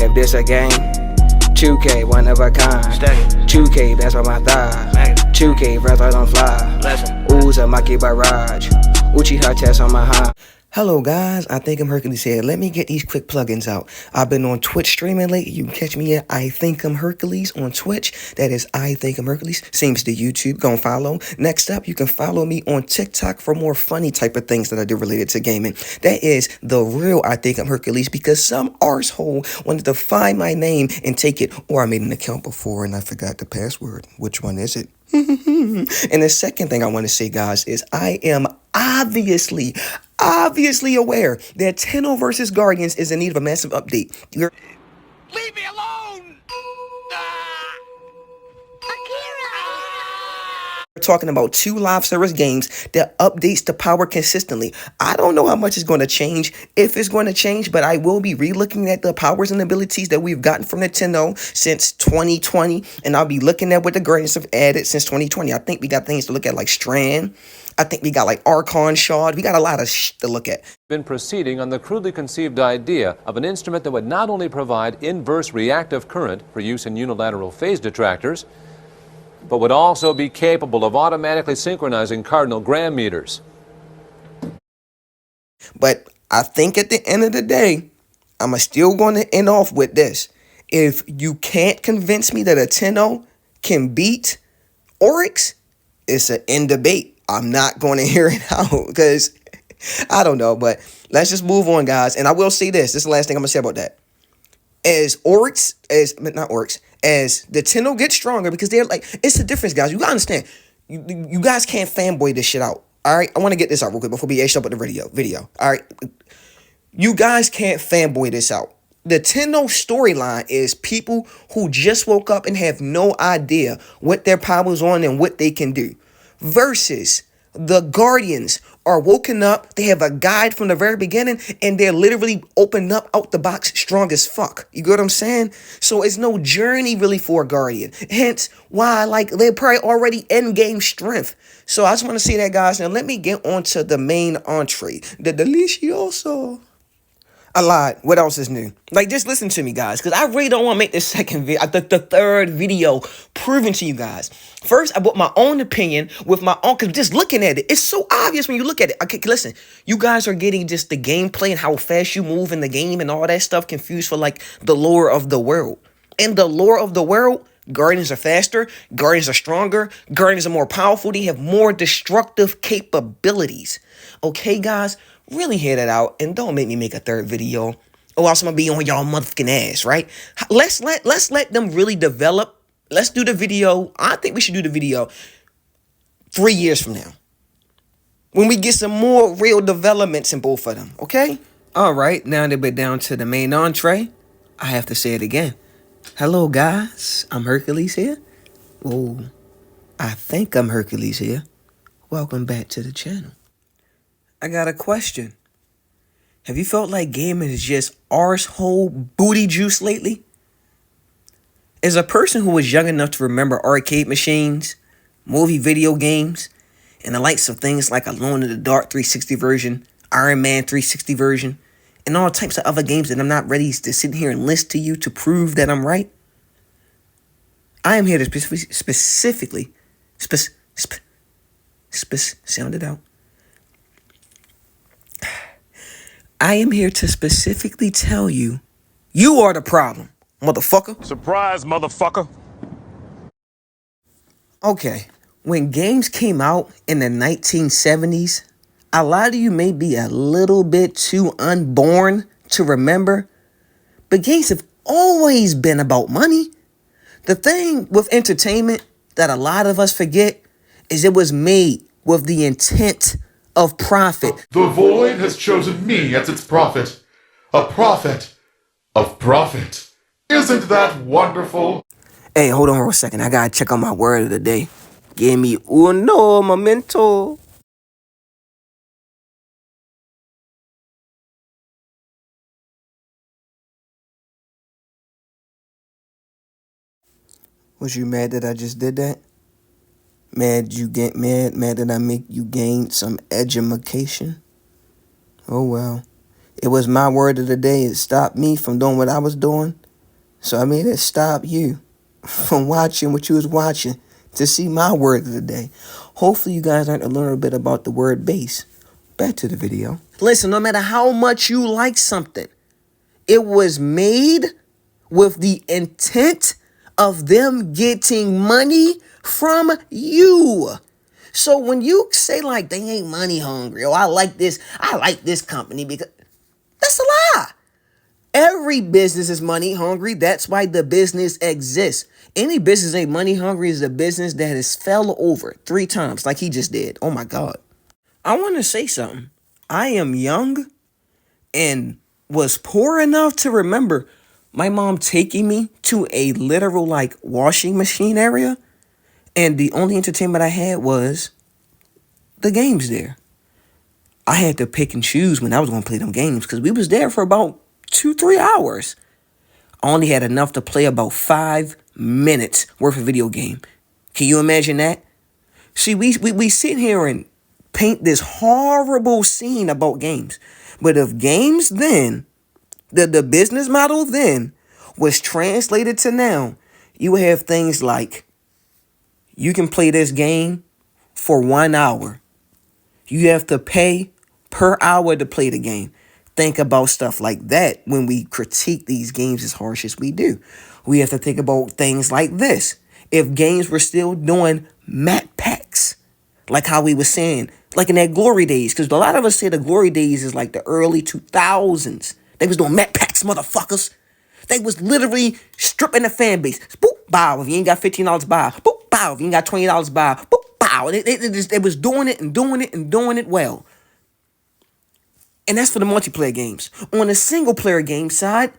If this a game, 2K, one of a kind. 2K, that's on my thigh. 2K, breath I don't fly. Uzumaki barrage. Uchiha test on my high. Hello guys, I think I'm Hercules here. Let me get these quick plugins out. I've been on Twitch streaming lately. You can catch me at IthinkImHercules on Twitch. That is IthinkImHercules. Seems to YouTube. Go and follow. Next up, you can follow me on TikTok for more funny type of things that I do related to gaming. That is the real IthinkImHercules, because some arsehole wanted to find my name and take it. Or I made an account before and I forgot the password. Which one is it? And the second thing I want to say, guys, is I am obviously aware that Tenno versus Guardians is in need of a massive update. Leave me alone! We're talking about 2 live service games that updates the power consistently. I don't know how much is going to change, if it's going to change, but I will be relooking at the powers and abilities that we've gotten from Nintendo since 2020, and I'll be looking at what the Guardians have added since 2020. I think we got things to look at like Strand. I think we got like Archon Shard. We got a lot of to look at. Been proceeding on the crudely conceived idea of an instrument that would not only provide inverse reactive current for use in unilateral phase detractors, but would also be capable of automatically synchronizing cardinal gram meters. But I think at the end of the day, I'm still going to end off with this. If you can't convince me that a Tenno can beat Oryx, it's an end debate. I'm not going to hear it out because I don't know, but let's just move on, guys. And I will say this. This is the last thing I'm going to say about that. As the Tenno gets stronger, because they're like, it's the difference, guys. You got to understand. You guys can't fanboy this shit out. All right? I want to get this out real quick before we H up with the video. All right? You guys can't fanboy this out. The Tenno storyline is people who just woke up and have no idea what their power's on and what they can do. Versus the Guardians are woken up, they have a guide from the very beginning, and they're literally opened up out the box strong as fuck. You get what I'm saying? So it's no journey really for a Guardian. Hence why, like, they're probably already end game strength. So I just want to say that, guys. Now let me get on to the main entree. The delicioso. I lied. What else is new? Like, just listen to me, guys, because I really don't want to make this the third video proving to you guys. First, I brought my own opinion with my own, because just looking at it, it's so obvious when you look at it. Okay, listen, you guys are getting just the gameplay and how fast you move in the game and all that stuff confused for, like, the lore of the world. In the lore of the world, Guardians are faster, Guardians are stronger, Guardians are more powerful, they have more destructive capabilities. Okay, guys? Really hear that out, and don't make me make a third video. Or else I'm gonna be on y'all motherfucking ass, right? Let's let them really develop. Let's do the video. I think we should do the video 3 years from now, when we get some more real developments in both of them. Okay? All right. Now that we're down to the main entree, I have to say it again. Hello, guys. I'm Hercules here. Oh, I think I'm Hercules here. Welcome back to the channel. I got a question. Have you felt like gaming is just arsehole booty juice lately? As a person who was young enough to remember arcade machines, movie video games, and the likes of things like Alone in the Dark 360 version, Iron Man 360 version, and all types of other games that I'm not ready to sit here and list to you to prove that I'm right, I am here to specifically sound it out. I am here to specifically tell you, you are the problem, motherfucker. Surprise, motherfucker. Okay, when games came out in the 1970s, a lot of you may be a little bit too unborn to remember, but games have always been about money. The thing with entertainment that a lot of us forget is it was made with the intent of profit. The void has chosen me as its prophet. A prophet of profit. Isn't that wonderful? Hey, hold on for a second. I gotta check on my word of the day. Give me uno momento. Was you mad that I just did that? Mad you get mad that I make you gain some edumacation? Oh well. It was my word of the day. It stopped me from doing what I was doing. So I made it stop you from watching what you was watching to see my word of the day. Hopefully you guys learned a little bit about the word base. Back to the video. Listen, no matter how much you like something, it was made with the intent of them getting money from you. So when you say like they ain't money hungry, or I like this company, because that's a lie. Every business is money hungry. That's why the business exists. Any business ain't money hungry is a business that has fell over 3 times like he just did. Oh my God. I want to say something. I am young and was poor enough to remember my mom taking me to a literal like washing machine area. And the only entertainment I had was the games there. I had to pick and choose when I was going to play them games because we was there for about 2-3 hours. I only had enough to play about 5 minutes worth of video game. Can you imagine that? See, we sit here and paint this horrible scene about games. But if games then, the business model then was translated to now, you have things like you can play this game for 1 hour. You have to pay per hour to play the game. Think about stuff like that when we critique these games as harsh as we do. We have to think about things like this. If games were still doing map packs, like how we were saying, like in that glory days, because a lot of us say the glory days is like the early 2000s. They was doing map packs, motherfuckers. They was literally stripping the fan base. Boop, bow. If you ain't got $15, buy. Boop, bow. If you ain't got $20, buy. Boop, bow. They was doing it and doing it and doing it well. And that's for the multiplayer games. On the single player game side,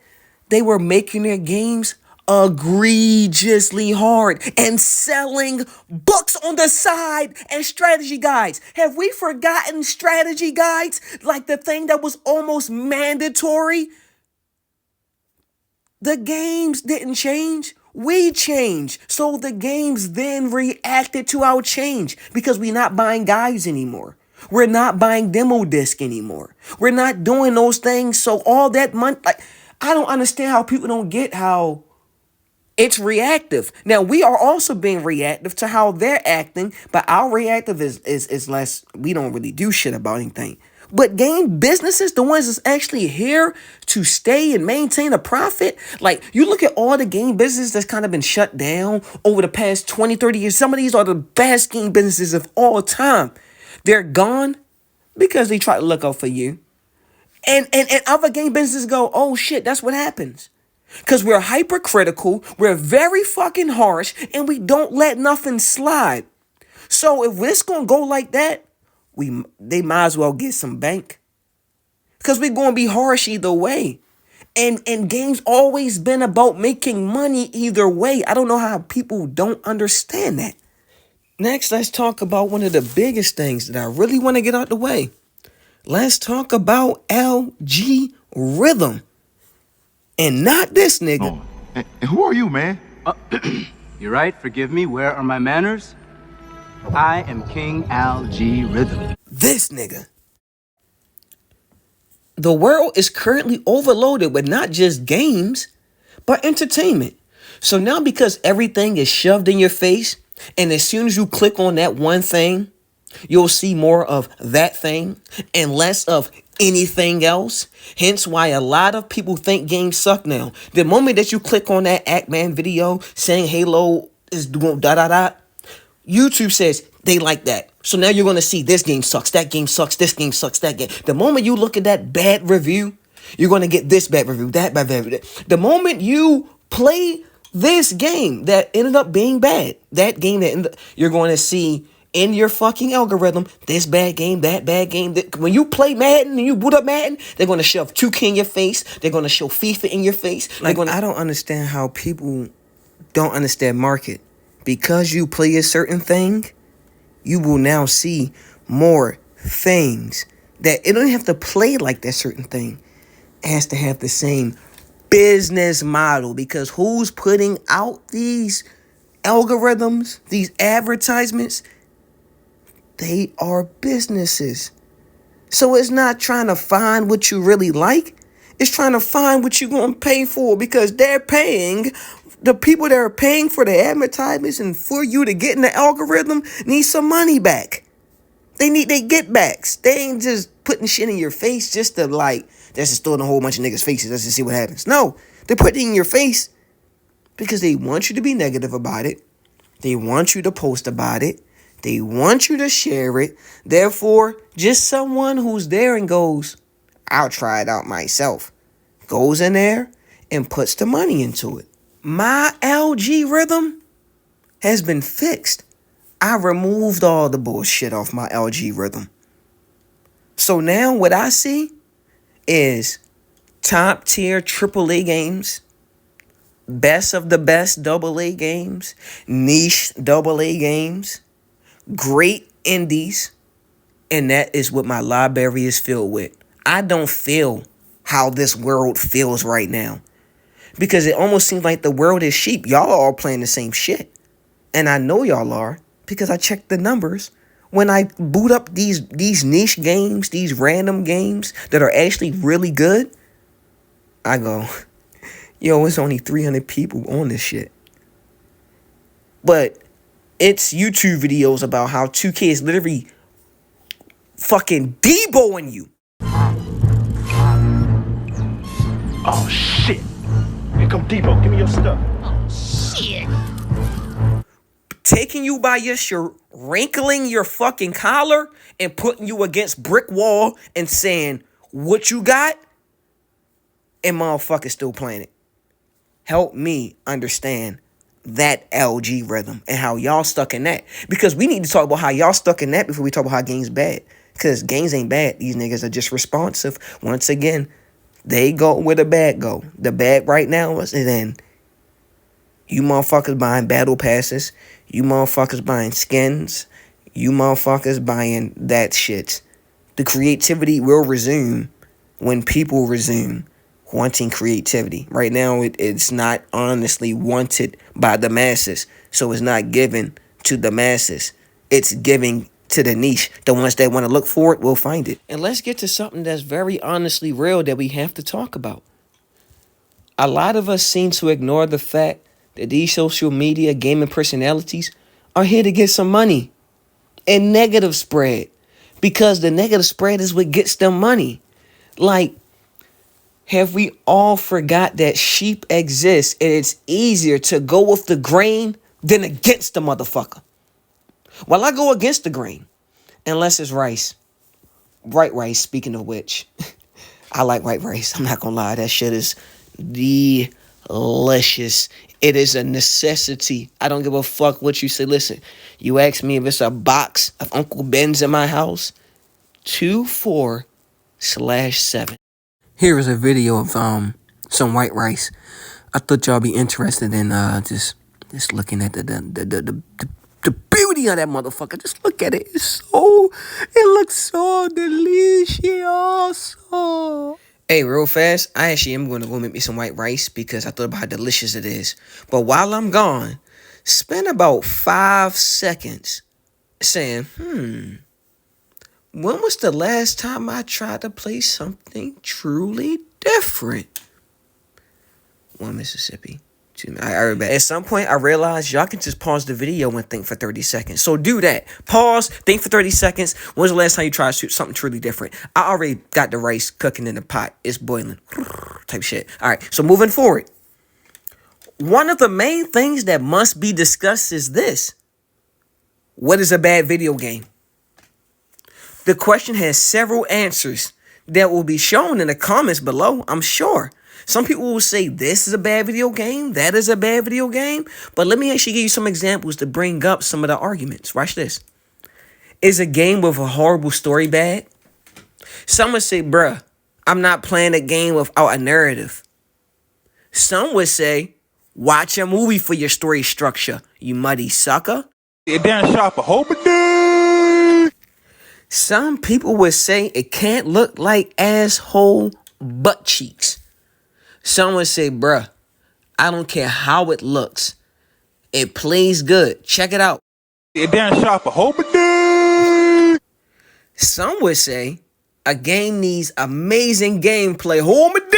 they were making their games egregiously hard and selling books on the side and strategy guides. Have we forgotten strategy guides? Like the thing that was almost mandatory? The games didn't change. We changed. So the games then reacted to our change because we're not buying guides anymore. We're not buying demo disc anymore. We're not doing those things. So all that money, like, I don't understand how people don't get how it's reactive. Now, we are also being reactive to how they're acting, but our reactive is less, we don't really do shit about anything. But game businesses, the ones that's actually here to stay and maintain a profit, like you look at all the game businesses that's kind of been shut down over the past 20, 30 years. Some of these are the best game businesses of all time. They're gone because they try to look out for you. And other game businesses go, oh shit, that's what happens. Because we're hypercritical, we're very fucking harsh, and we don't let nothing slide. So if it's going to go like that, they might as well get some bank. Because we're going to be harsh either way. And games always been about making money either way. I don't know how people don't understand that. Next, let's talk about one of the biggest things that I really want to get out the way. Let's talk about LG Rhythm. And not this nigga. Oh. And who are you, man? You're right, forgive me. Where are my manners? I am King LG Rhythm. This nigga. The world is currently overloaded with not just games, but entertainment. So now because everything is shoved in your face, and as soon as you click on that one thing, you'll see more of that thing and less of anything else. Hence why a lot of people think games suck now. The moment that you click on that Act-Man video saying Halo is doing da-da-da, YouTube says they like that. So now you're going to see this game sucks, that game sucks, this game sucks, that game. The moment you look at that bad review, you're going to get this bad review, that bad review. The moment you play this game that ended up being bad, that game that you're going to see in your fucking algorithm, this bad game, that bad game. When you play Madden and you boot up Madden, they're going to shove 2K in your face. They're going to show FIFA in your face. I don't understand how people don't understand market. Because you play a certain thing, you will now see more things that it don't have to play like that certain thing. It has to have the same business model, because who's putting out these algorithms, these advertisements? They are businesses. So it's not trying to find what you really like. is trying to find what you're going to pay for, because they're paying. The people that are paying for the advertisements and for you to get in the algorithm need some money back. They need their get backs. They ain't just putting shit in your face just to that's just throwing a whole bunch of niggas' faces. Let's just see what happens. No, they're putting it in your face because they want you to be negative about it. They want you to post about it. They want you to share it. Therefore, just someone who's there and goes, I'll try it out myself, goes in there and puts the money into it. My algorithm has been fixed. I removed all the bullshit off my algorithm. So now what I see is top tier AAA games, best of the best AA games, niche AA games, great indies, and that is what my library is filled with. I don't feel how this world feels right now, because it almost seems like the world is sheep. Y'all are all playing the same shit. And I know y'all are, because I checked the numbers. When I boot up these niche games, these random games that are actually really good, I go, yo, it's only 300 people on this shit. But it's YouTube videos about how 2K is literally fucking deboing you. Oh, shit. Here come Debo. Give me your stuff. Taking you by your shirt, wrinkling your fucking collar, and putting you against brick wall and saying, what you got? And motherfuckers still playing it. Help me understand that algorithm and how y'all stuck in that. Because we need to talk about how y'all stuck in that before we talk about how games bad. Because games ain't bad. These niggas are just responsive. Once again, they go where the bad go. The bad right now is then you motherfuckers buying battle passes. You motherfuckers buying skins. You motherfuckers buying that shit. The creativity will resume when people resume wanting creativity. Right now, it's not honestly wanted by the masses. So it's not given to the masses. It's giving to the niche. The ones that want to look for it will find it. And let's get to something that's very honestly real that we have to talk about. A lot of us seem to ignore the fact that these social media gaming personalities are here to get some money and negative spread, because the negative spread is what gets them money. Like, have we all forgot that sheep exists and it's easier to go with the grain than against the motherfucker? Well, I go against the grain, unless it's rice. White rice, speaking of which. I like white rice. I'm not gonna lie. That shit is delicious. It is a necessity. I don't give a fuck what you say. Listen, you ask me if it's a box of Uncle Ben's in my house, 24/7. Here is a video of some white rice. I thought y'all be interested in just looking at the beauty of that motherfucker. Just look at it. It looks so delicious. Hey, real fast, I actually am going to go make me some white rice because I thought about how delicious it is. But while I'm gone, spend about 5 seconds saying, when was the last time I tried to play something truly different? 1 Mississippi. 2 At some point, I realized y'all can just pause the video and think for 30 seconds. So do that. Pause, think for 30 seconds. When was the last time you tried to shoot something truly different? I already got the rice cooking in the pot. It's boiling. Type shit. All right, so moving forward. One of the main things that must be discussed is this. What is a bad video game? The question has several answers that will be shown in the comments below, I'm sure. Some people will say this is a bad video game, that is a bad video game. But let me actually give you some examples to bring up some of the arguments. Watch this. Is a game with a horrible story bad? Some would say, bruh, I'm not playing a game without a narrative. Some would say, watch a movie for your story structure, you muddy sucker. It down shop a whole bit. Some people would say it can't look like asshole butt cheeks. Some would say, bruh, I don't care how it looks. It plays good. Check it out. It down shop a whole bit. Some would say a game needs amazing gameplay. Hold me down.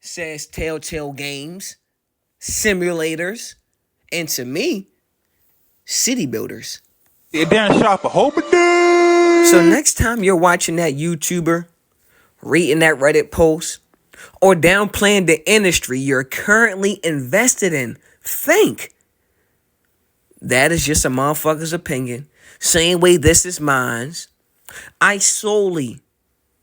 says Telltale Games, simulators, and to me, city builders. Sit down, shop a whole day. So next time you're watching that YouTuber, reading that Reddit post, or downplaying the industry you're currently invested in, think. That is just a motherfucker's opinion. Same way this is mine's. I solely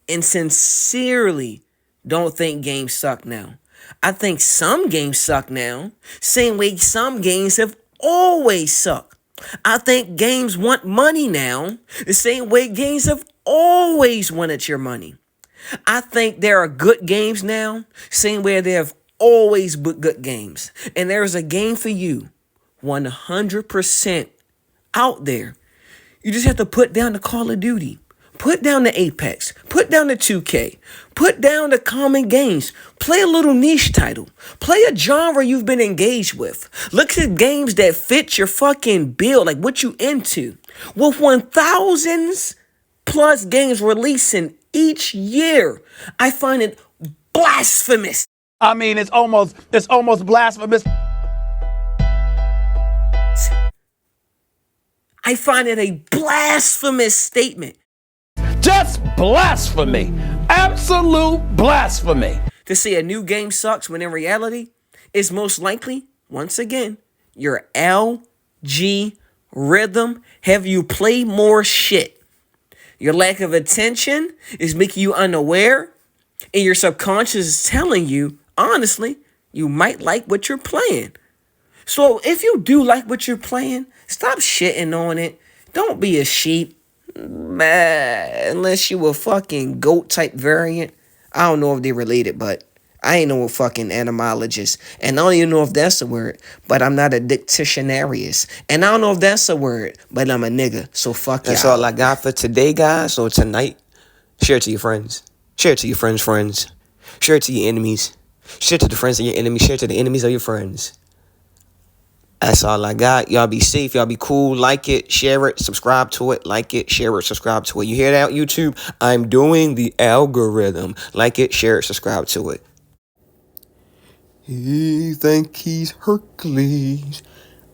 and sincerely don't think games suck now. I think some games suck now. Same way some games have always sucked. I think games want money now. The same way games have always wanted your money. I think there are good games now. Same way there have always been good games. And there is a game for you 100% out there. You just have to put down the Call of Duty. Put down the Apex. Put down the 2K. Put down the common games. Play a little niche title. Play a genre you've been engaged with. Look at games that fit your fucking bill, like what you into. With 1,000 plus games releasing each year, I find it blasphemous. I mean, it's almost blasphemous. I find it a blasphemous statement. Just blasphemy. Absolute blasphemy. To say a new game sucks when in reality, it's most likely, once again, your LG rhythm have you play more shit. Your lack of attention is making you unaware, and your subconscious is telling you, honestly, you might like what you're playing. So if you do like what you're playing, stop shitting on it. Don't be a sheep. Unless you a fucking goat type variant. I don't know if they're related, but I ain't no fucking etymologist. And I don't even know if that's a word, but I'm not a dictionarius. And I don't know if that's a word, but I'm a nigga. So fuck That's all I got for today, guys. So tonight, share it to your friends. Share it to your friends. Share it to your enemies. Share it to the friends of your enemies. Share it to the enemies of your friends. That's all I got. Y'all be safe. Y'all be cool. Like it, share it, subscribe to it. Like it, share it, subscribe to it. You hear that, YouTube? I'm doing the algorithm. Like it, share it, subscribe to it. He think he's Hercules.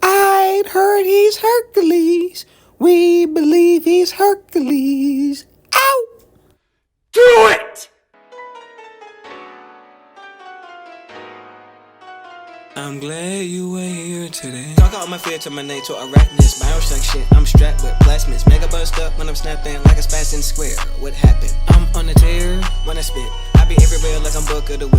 I'd heard he's Hercules. We believe he's Hercules. Ow! Do it! I'm glad you were here today. Talk out my fear to my name to arachnids. Bioshock shit, I'm strapped with plasmids. Mega bust up when I'm snapping like a spastin' square. What happened? I'm on the tear when I spit. I be everywhere like I'm Book of the Week.